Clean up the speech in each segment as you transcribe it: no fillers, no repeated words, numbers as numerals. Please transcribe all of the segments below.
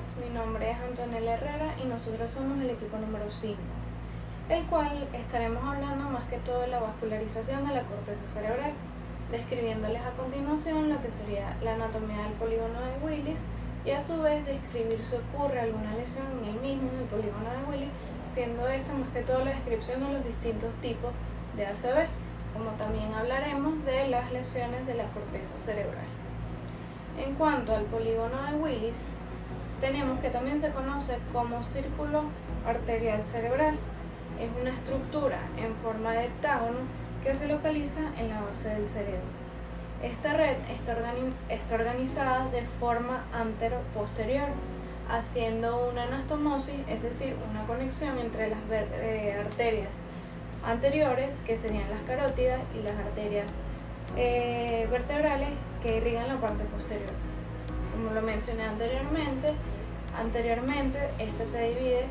días, mi nombre es Antonella Herrera y nosotros somos el equipo número 5, el cual estaremos hablando más que todo de la vascularización de la corteza cerebral, describiéndoles a continuación lo que sería la anatomía del polígono de Willis y a su vez describir si ocurre alguna lesión en el mismo, en el polígono de Willis, siendo esta más que todo la descripción de los distintos tipos de ACV, como también hablaremos de las lesiones de la corteza cerebral. En cuanto al polígono de Willis, tenemos que también se conoce como círculo arterial cerebral. Es una estructura en forma de heptágono que se localiza en la base del cerebro. Esta red está organizada de forma antero-posterior, haciendo una anastomosis, es decir, una conexión entre las arterias anteriores, que serían las carótidas, y las arterias vertebrales que irrigan la parte posterior. Como lo mencioné anteriormente, esta se divide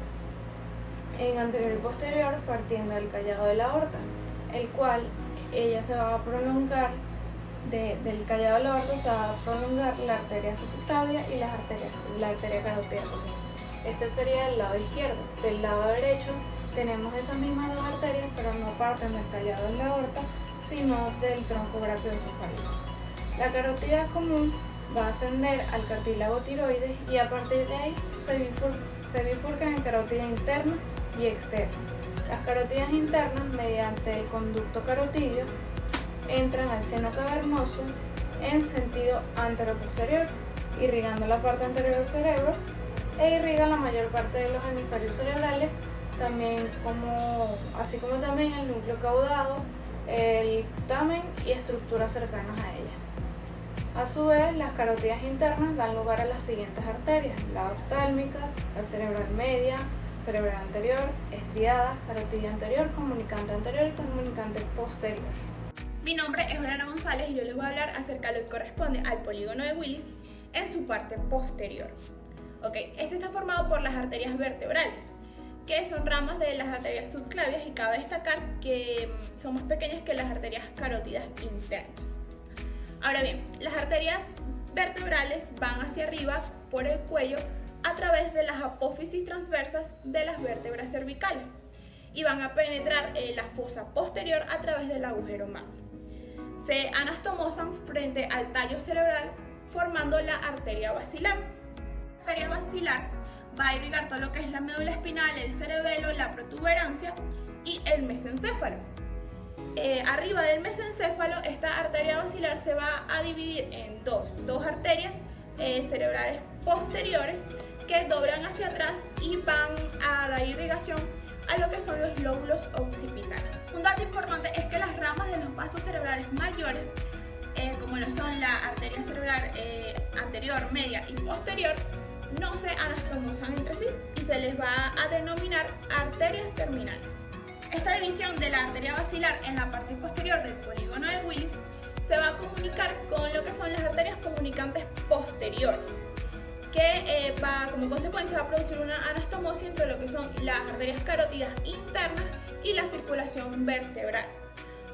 en anterior y posterior partiendo del callado de la aorta, el cual ella se va a prolongar del callado de la aorta, se va a prolongar la arteria subclavia y la arteria carótida. Este sería el lado izquierdo. Del lado derecho tenemos esas mismas dos arterias, pero no parten del callado de la aorta, sino del tronco brachiocefálico. La carótida común va a ascender al cartílago tiroides y a partir de ahí se bifurcan en carótida interna y externa. Las carótidas internas, mediante el conducto carotidio, entran al seno cavernoso en sentido anteroposterior, irrigando la parte anterior del cerebro e irrigan la mayor parte de los hemisferios cerebrales, así como también el núcleo caudado, el putamen y estructuras cercanas a ella. A su vez, las carótidas internas dan lugar a las siguientes arterias: la oftálmica, la cerebral media, cerebral anterior, estriadas, carótida anterior, comunicante anterior y comunicante posterior. Mi nombre es Oriana González y yo les voy a hablar acerca de lo que corresponde al polígono de Willis en su parte posterior. Este está formado por las arterias vertebrales, que son ramas de las arterias subclavias, y cabe destacar que son más pequeñas que las arterias carótidas internas. Ahora bien, las arterias vertebrales van hacia arriba por el cuello a través de las apófisis transversas de las vértebras cervicales y van a penetrar la fosa posterior a través del agujero magno. Se anastomosan frente al tallo cerebral formando la arteria basilar. La arteria basilar va a irrigar todo lo que es la médula espinal, el cerebelo, la protuberancia y el mesencéfalo. Arriba del mesencéfalo, esta arteria basilar se va a dividir en dos arterias cerebrales posteriores que doblan hacia atrás y van a dar irrigación a lo que son los lóbulos occipitales. Un dato importante es que las ramas de los vasos cerebrales mayores, como lo son la arteria cerebral anterior, media y posterior, no se anastomosan entre sí y se les va a denominar arterias terminales. Esta división de la arteria basilar en la parte posterior del polígono de Willis se va a comunicar con lo que son las arterias comunicantes posteriores, que como consecuencia va a producir una anastomosis entre lo que son las arterias carótidas internas y la circulación vertebral.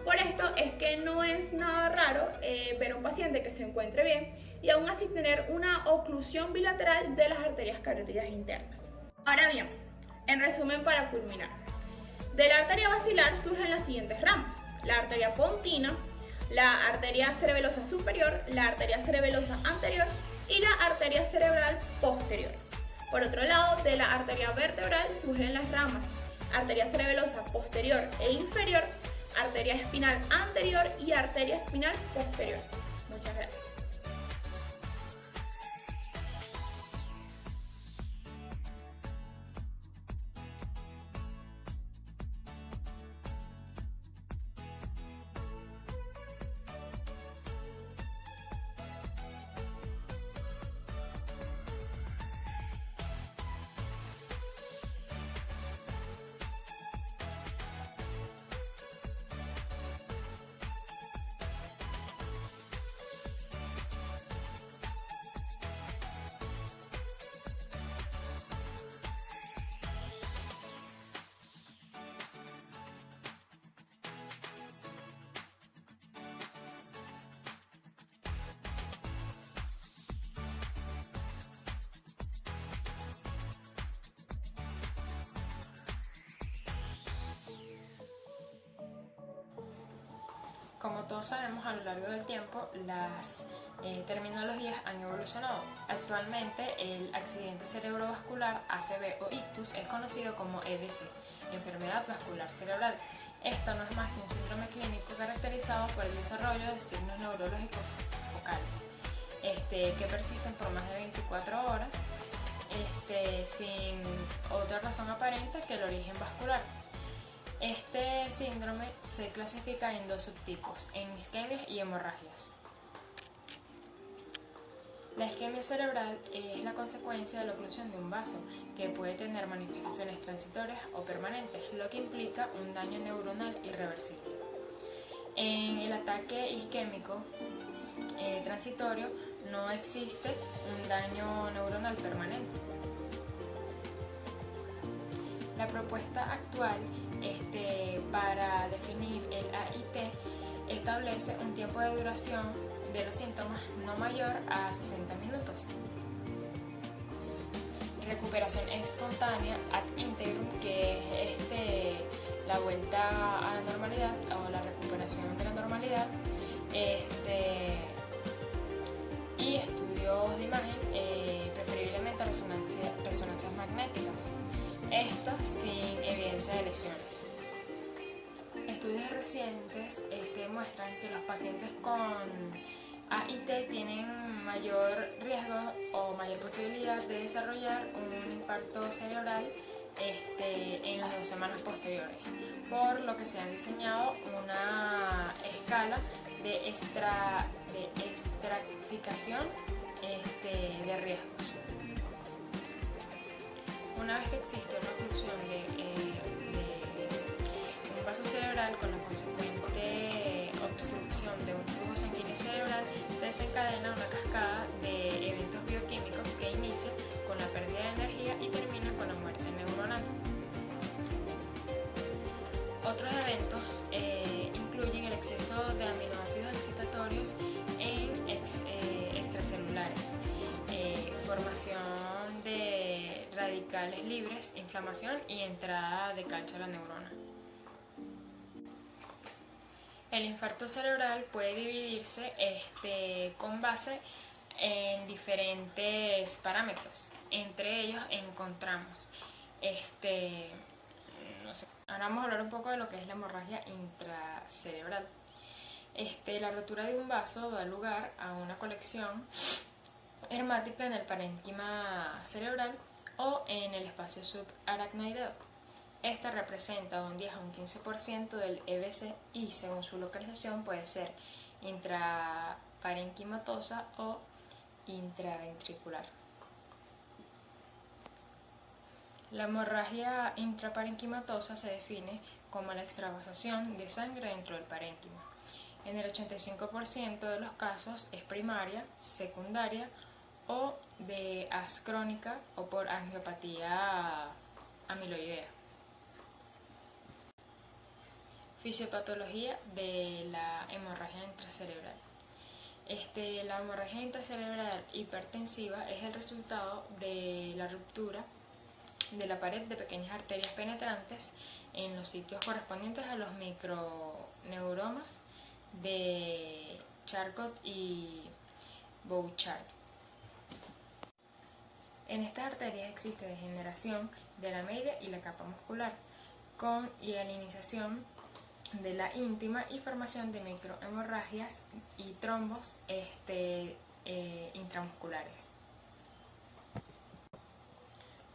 Por esto es que no es nada raro ver a un paciente que se encuentre bien y aún así tener una oclusión bilateral de las arterias carótidas internas. Ahora bien, en resumen, para culminar, de la arteria basilar surgen las siguientes ramas: la arteria pontina, la arteria cerebelosa superior, la arteria cerebelosa anterior y la arteria cerebral posterior. Por otro lado, de la arteria vertebral surgen las ramas arteria cerebelosa posterior e inferior, arteria espinal anterior y arteria espinal posterior. Muchas gracias. Como todos sabemos, a lo largo del tiempo las terminologías han evolucionado. Actualmente el accidente cerebrovascular ACV o ictus es conocido como EVC, enfermedad vascular cerebral. Esto no es más que un síndrome clínico caracterizado por el desarrollo de signos neurológicos focales que persisten por más de 24 horas sin otra razón aparente que el origen vascular. Este síndrome se clasifica en dos subtipos, en isquemias y hemorragias. La isquemia cerebral es la consecuencia de la oclusión de un vaso, que puede tener manifestaciones transitorias o permanentes, lo que implica un daño neuronal irreversible. En el ataque isquémico transitorio no existe un daño neuronal permanente. La propuesta actual para definir el AIT establece un tiempo de duración de los síntomas no mayor a 60 minutos. Recuperación espontánea ad integrum, que es la vuelta a la normalidad o la recuperación de la normalidad, y estudios de imagen, preferiblemente resonancias magnéticas, esto sin evidencia de lesiones. Estudios recientes muestran que los pacientes con AIT tienen mayor riesgo o mayor posibilidad de desarrollar un infarto cerebral en las 2 semanas posteriores, por lo que se ha diseñado una escala de estratificación de riesgos. Una vez que existe una oclusión de un vaso cerebral con la consecuente obstrucción de un flujo sanguíneo cerebral, se desencadena una cascada de eventos bioquímicos que inicia con la pérdida de energía y termina con la muerte neuronal. Otros eventos incluyen el exceso de aminoácidos excitatorios en extracelulares, formación de radicales libres, inflamación y entrada de calcio a la neurona. El infarto cerebral puede dividirse con base en diferentes parámetros. Entre ellos encontramos ahora vamos a hablar un poco de lo que es la hemorragia intracerebral. La rotura de un vaso da lugar a una colección hermática en el parénquima cerebral o en el espacio subaracnoideo. Esta representa un 10 a un 15% del EVC y, según su localización, puede ser intraparenquimatosa o intraventricular. La hemorragia intraparenquimatosa se define como la extravasación de sangre dentro del parénquima. En el 85% de los casos es primaria, secundaria o de haz crónica o por angiopatía amiloidea. Fisiopatología de la hemorragia intracerebral. La hemorragia intracerebral hipertensiva es el resultado de la ruptura de la pared de pequeñas arterias penetrantes en los sitios correspondientes a los microneuromas de Charcot y Bouchard. En estas arterias existe degeneración de la media y la capa muscular, con hialinización de la íntima y formación de microhemorragias y trombos intramusculares.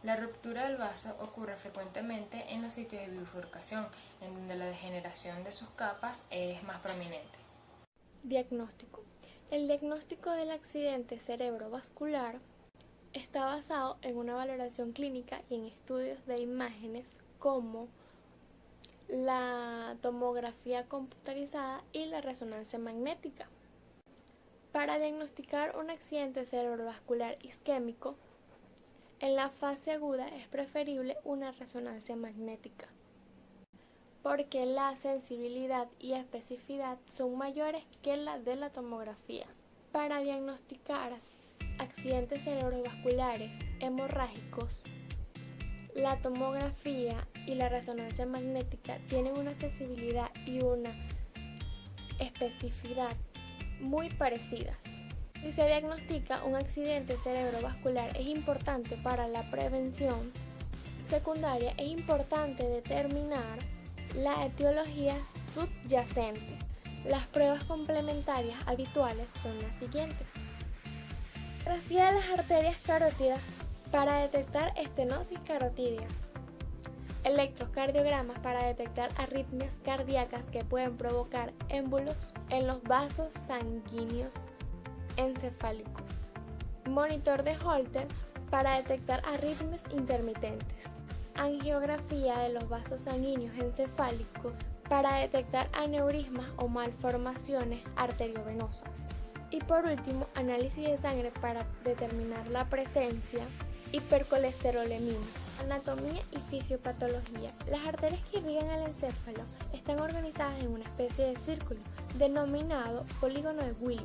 La ruptura del vaso ocurre frecuentemente en los sitios de bifurcación, en donde la degeneración de sus capas es más prominente. Diagnóstico. El diagnóstico del accidente cerebrovascular está basado en una valoración clínica y en estudios de imágenes como la tomografía computarizada y la resonancia magnética. Para diagnosticar un accidente cerebrovascular isquémico, en la fase aguda es preferible una resonancia magnética, porque la sensibilidad y especificidad son mayores que la de la tomografía. Para diagnosticar accidentes cerebrovasculares hemorrágicos, la tomografía y la resonancia magnética tienen una sensibilidad y una especificidad muy parecidas. Si se diagnostica un accidente cerebrovascular, es importante para la prevención secundaria, es importante determinar la etiología subyacente. Las pruebas complementarias habituales son las siguientes: radiografía de las arterias carótidas para detectar estenosis carotidias, electrocardiogramas para detectar arritmias cardíacas que pueden provocar émbolos en los vasos sanguíneos encefálicos, monitor de Holter para detectar arritmias intermitentes, angiografía de los vasos sanguíneos encefálicos para detectar aneurismas o malformaciones arteriovenosas. Y por último, análisis de sangre para determinar la presencia hipercolesterolemia. Anatomía y fisiopatología. Las arterias que irrigan el encéfalo están organizadas en una especie de círculo denominado polígono de Willis.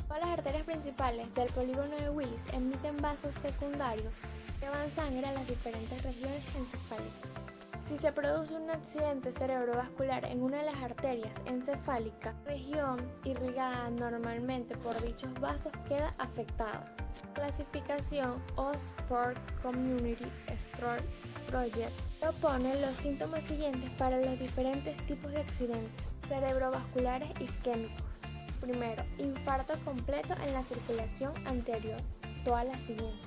Todas las arterias principales del polígono de Willis emiten vasos secundarios que llevan sangre a las diferentes regiones encefálicas. Si se produce un accidente cerebrovascular en una de las arterias encefálicas, la región irrigada normalmente por dichos vasos queda afectada. Clasificación Oxford Community Stroke Project propone los síntomas siguientes para los diferentes tipos de accidentes cerebrovasculares isquémicos. Primero, infarto completo en la circulación anterior, todas las siguientes.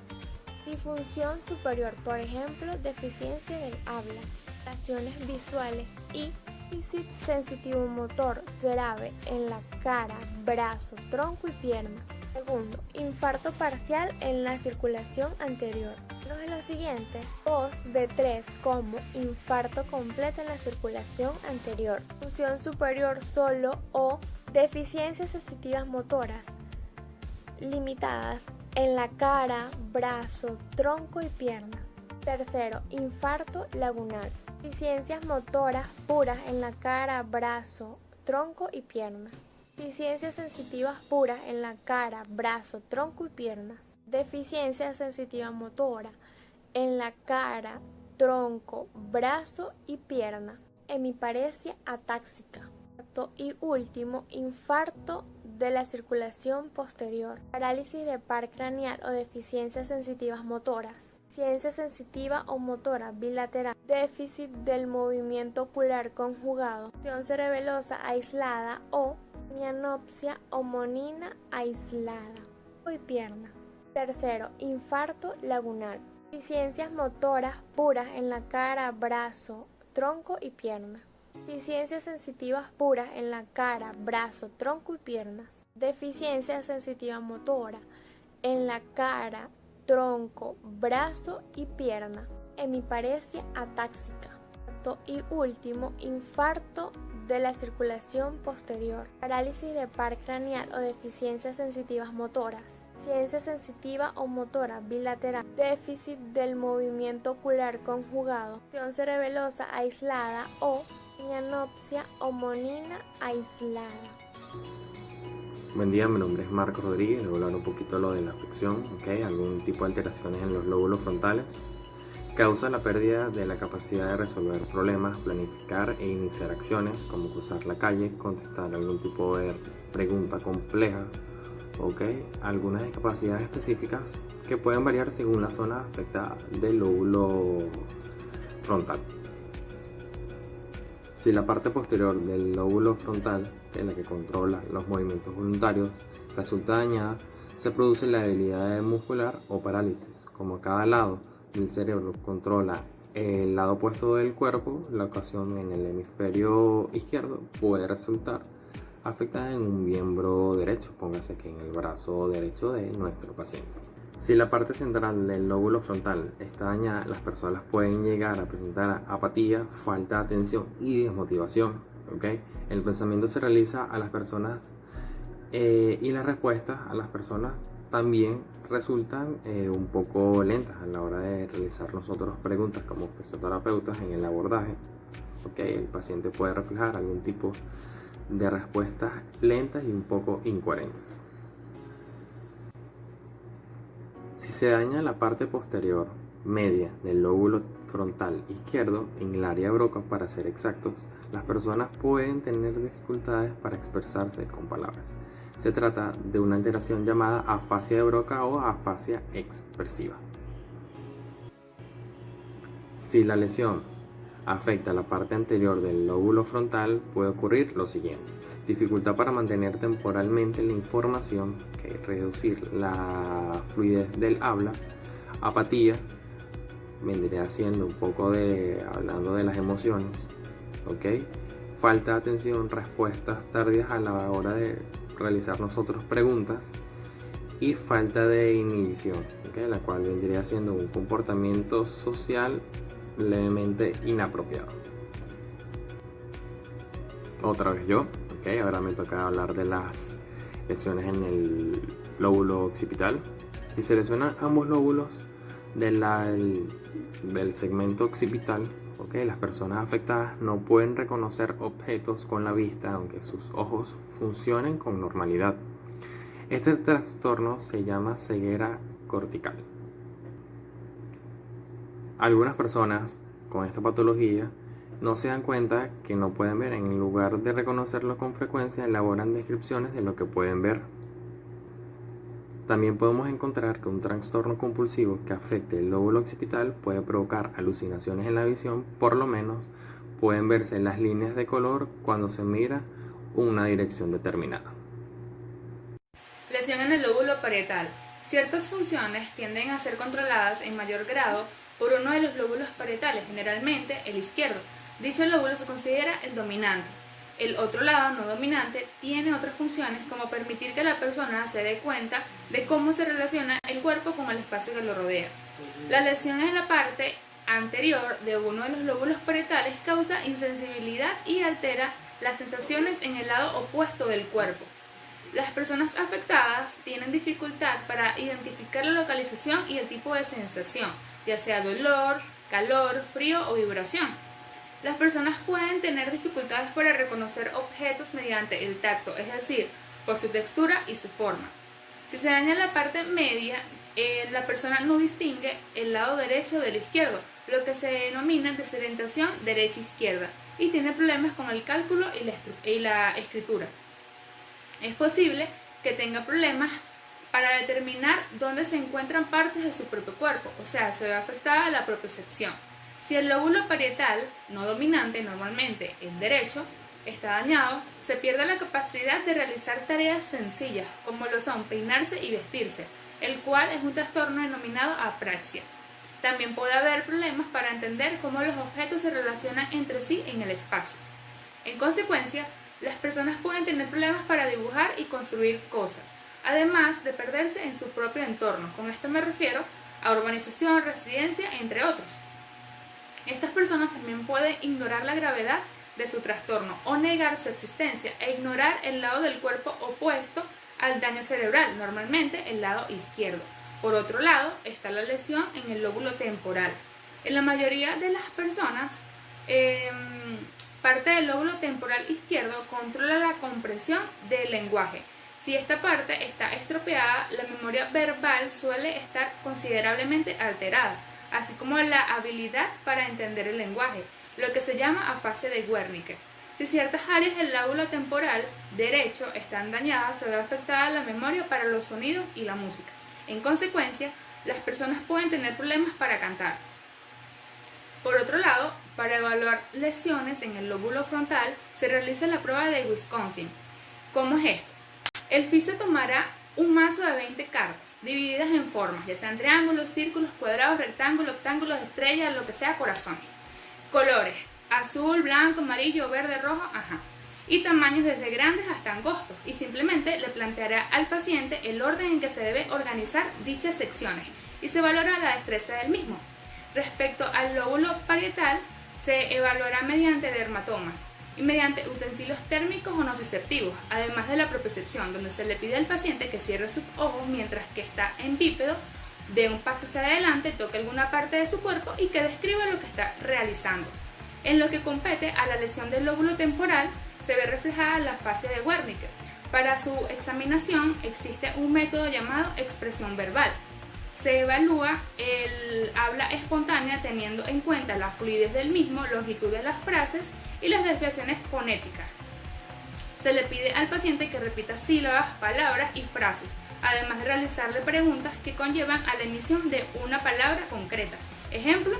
Disfunción superior, por ejemplo, deficiencia del habla, alteraciones visuales y déficit sensitivo motor grave en la cara, brazo, tronco y pierna. Segundo, infarto parcial en la circulación anterior. Uno de los siguientes, 2 de 3 como infarto completo en la circulación anterior, función superior solo o deficiencias sensitivas motoras limitadas en la cara, brazo, tronco y pierna. Tercero, infarto lagunar, deficiencias motoras puras en la cara, brazo, tronco y pierna. Deficiencias sensitivas puras en la cara, brazo, tronco y piernas. Deficiencia sensitiva motora en la cara, tronco, brazo y pierna. Hemiparesia atáxica. Y último, infarto de la circulación posterior, parálisis de par craneal o deficiencias sensitivas motoras, deficiencia sensitiva o motora bilateral, déficit del movimiento ocular conjugado, acción cerebelosa aislada o mianopsia homonina aislada y pierna. Tercero, infarto lagunar, deficiencias motoras puras en la cara, brazo, tronco y pierna. Deficiencias sensitivas puras en la cara, brazo, tronco y piernas. Deficiencia sensitiva motora en la cara, tronco, brazo y pierna. Hemiparesia atáxica. Y último, infarto de la circulación posterior, parálisis de par craneal o deficiencias sensitivas motoras, deficiencia sensitiva o motora bilateral, déficit del movimiento ocular conjugado, acción cerebelosa aislada o mianopsia homonina aislada. Buen día, mi nombre es Marcos Rodríguez. Les voy a hablar un poquito de lo de la afección, algún tipo de alteraciones en los lóbulos frontales. Causa la pérdida de la capacidad de resolver problemas, planificar e iniciar acciones como cruzar la calle, contestar algún tipo de pregunta compleja, algunas discapacidades específicas que pueden variar según la zona afectada del lóbulo frontal. Si la parte posterior del lóbulo frontal, que es la que controla los movimientos voluntarios, resulta dañada, se produce la debilidad muscular o parálisis. Como cada lado del cerebro controla el lado opuesto del cuerpo, la ocasión en el hemisferio izquierdo puede resultar afectada en un miembro derecho, póngase que en el brazo derecho de nuestro paciente. Si la parte central del lóbulo frontal está dañada, las personas pueden llegar a presentar apatía, falta de atención y desmotivación. El pensamiento se realiza a las personas y las respuestas a las personas también resultan un poco lentas a la hora de realizar nosotros preguntas como fisioterapeutas en el abordaje. El paciente puede reflejar algún tipo de respuestas lentas y un poco incoherentes. Si se daña la parte posterior media del lóbulo frontal izquierdo, en el área Broca para ser exactos, las personas pueden tener dificultades para expresarse con palabras. Se trata de una alteración llamada afasia de Broca o afasia expresiva. Si la lesión afecta la parte anterior del lóbulo frontal, puede ocurrir lo siguiente: dificultad para mantener temporalmente la información, reducir la fluidez del habla, apatía, vendría siendo un poco hablando de las emociones, ¿ok? Falta de atención, respuestas tardías a la hora de realizar nosotros preguntas y falta de inhibición, ¿ok? La cual vendría siendo un comportamiento social levemente inapropiado. Otra vez yo, ¿ok? Ahora me toca hablar de las lesiones en el lóbulo occipital. Si se lesionan ambos lóbulos del segmento occipital, ¿okay? Las personas afectadas no pueden reconocer objetos con la vista, aunque sus ojos funcionen con normalidad. Este trastorno se llama ceguera cortical. Algunas personas con esta patología no se dan cuenta que no pueden ver. En lugar de reconocerlo con frecuencia, elaboran descripciones de lo que pueden ver. También podemos encontrar que un trastorno compulsivo que afecte el lóbulo occipital puede provocar alucinaciones en la visión. Por lo menos pueden verse las líneas de color cuando se mira una dirección determinada. Lesión en el lóbulo parietal. Ciertas funciones tienden a ser controladas en mayor grado por uno de los lóbulos parietales, generalmente el izquierdo. Dicho lóbulo se considera el dominante. El otro lado, no dominante, tiene otras funciones como permitir que la persona se dé cuenta de cómo se relaciona el cuerpo con el espacio que lo rodea. La lesión en la parte anterior de uno de los lóbulos parietales causa insensibilidad y altera las sensaciones en el lado opuesto del cuerpo. Las personas afectadas tienen dificultad para identificar la localización y el tipo de sensación, ya sea dolor, calor, frío o vibración. Las personas pueden tener dificultades para reconocer objetos mediante el tacto, es decir, por su textura y su forma. Si se daña la parte media, la persona no distingue el lado derecho del izquierdo, lo que se denomina desorientación derecha-izquierda, y tiene problemas con el cálculo y la escritura. Es posible que tenga problemas para determinar dónde se encuentran partes de su propio cuerpo, o sea, se ve afectada la propiocepción. Si el lóbulo parietal, no dominante, normalmente el derecho, está dañado, se pierde la capacidad de realizar tareas sencillas, como lo son peinarse y vestirse, el cual es un trastorno denominado apraxia. También puede haber problemas para entender cómo los objetos se relacionan entre sí en el espacio. En consecuencia, las personas pueden tener problemas para dibujar y construir cosas, además de perderse en su propio entorno. Con esto me refiero a urbanización, residencia, entre otros. Estas personas también pueden ignorar la gravedad de su trastorno o negar su existencia e ignorar el lado del cuerpo opuesto al daño cerebral, normalmente el lado izquierdo. Por otro lado, está la lesión en el lóbulo temporal. En la mayoría de las personas, parte del lóbulo temporal izquierdo controla la comprensión del lenguaje. Si esta parte está estropeada, la memoria verbal suele estar considerablemente alterada, así como la habilidad para entender el lenguaje, lo que se llama afasia de Wernicke. Si ciertas áreas del lóbulo temporal derecho están dañadas, se ve afectada la memoria para los sonidos y la música. En consecuencia, las personas pueden tener problemas para cantar. Por otro lado, para evaluar lesiones en el lóbulo frontal, se realiza la prueba de Wisconsin. ¿Cómo es esto? El fisio tomará un mazo de 20 cartas, divididas en formas, ya sean triángulos, círculos, cuadrados, rectángulos, octángulos, estrellas, lo que sea, corazones. Colores: azul, blanco, amarillo, verde, rojo, y tamaños desde grandes hasta angostos, y simplemente le planteará al paciente el orden en que se debe organizar dichas secciones y se valora la destreza del mismo. Respecto al lóbulo parietal, se evaluará mediante dermatomas y mediante utensilios térmicos o nociceptivos, además de la propiocepción, donde se le pide al paciente que cierre sus ojos mientras que está en bípedo, dé un paso hacia adelante, toque alguna parte de su cuerpo y que describa lo que está realizando. En lo que compete a la lesión del lóbulo temporal, se ve reflejada la afasia de Wernicke. Para su examinación existe un método llamado expresión verbal. Se evalúa el habla espontánea teniendo en cuenta la fluidez del mismo, longitud de las frases y las desviaciones fonéticas. Se le pide al paciente que repita sílabas, palabras y frases, además de realizarle preguntas que conllevan a la emisión de una palabra concreta. Ejemplo,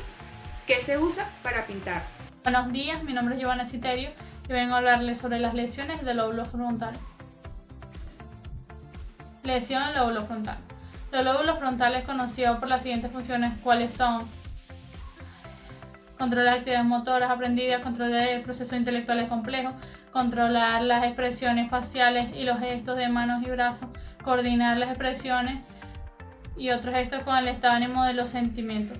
¿qué se usa para pintar? Buenos días, mi nombre es Giovanna Citerio y vengo a hablarles sobre las lesiones del lóbulo frontal. Lesión del lóbulo frontal. El lóbulo frontal es conocido por las siguientes funciones, cuáles son: controlar actividades motoras aprendidas, control de procesos intelectuales complejos, controlar las expresiones faciales y los gestos de manos y brazos, coordinar las expresiones y otros gestos con el estado de ánimo de los sentimientos.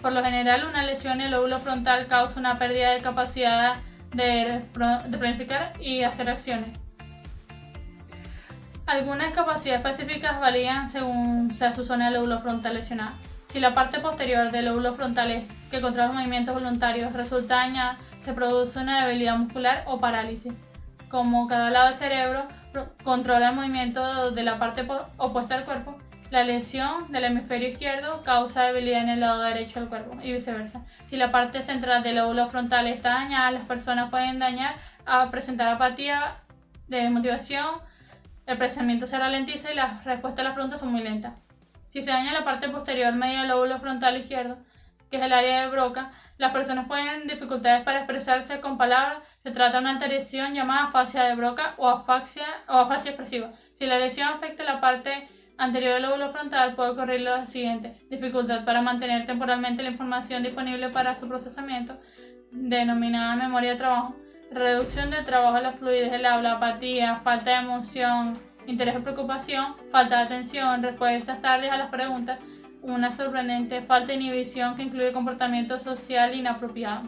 Por lo general, una lesión en el lóbulo frontal causa una pérdida de capacidad de planificar y hacer acciones. Algunas capacidades específicas varían según sea su zona del lóbulo frontal lesionada. Si la parte posterior del lóbulo frontal que controla los movimientos voluntarios resulta dañada, se produce una debilidad muscular o parálisis. Como cada lado del cerebro controla el movimiento de la parte opuesta al cuerpo, la lesión del hemisferio izquierdo causa debilidad en el lado derecho del cuerpo y viceversa. Si la parte central del lóbulo frontal está dañada, las personas pueden presentar apatía, desmotivación, el pensamiento se ralentiza y las respuestas a las preguntas son muy lentas. Si se daña la parte posterior media del lóbulo frontal izquierdo, que es el área de Broca, las personas pueden tener dificultades para expresarse con palabras. Se trata de una alteración llamada afasia de Broca o afasia expresiva. Si la lesión afecta la parte anterior del lóbulo frontal, puede ocurrir lo siguiente: dificultad para mantener temporalmente la información disponible para su procesamiento, denominada memoria de trabajo, reducción del trabajo de la fluidez del habla, apatía, falta de emoción, interés o preocupación, falta de atención, respuestas tardias a las preguntas, una sorprendente falta de inhibición que incluye comportamiento social inapropiado.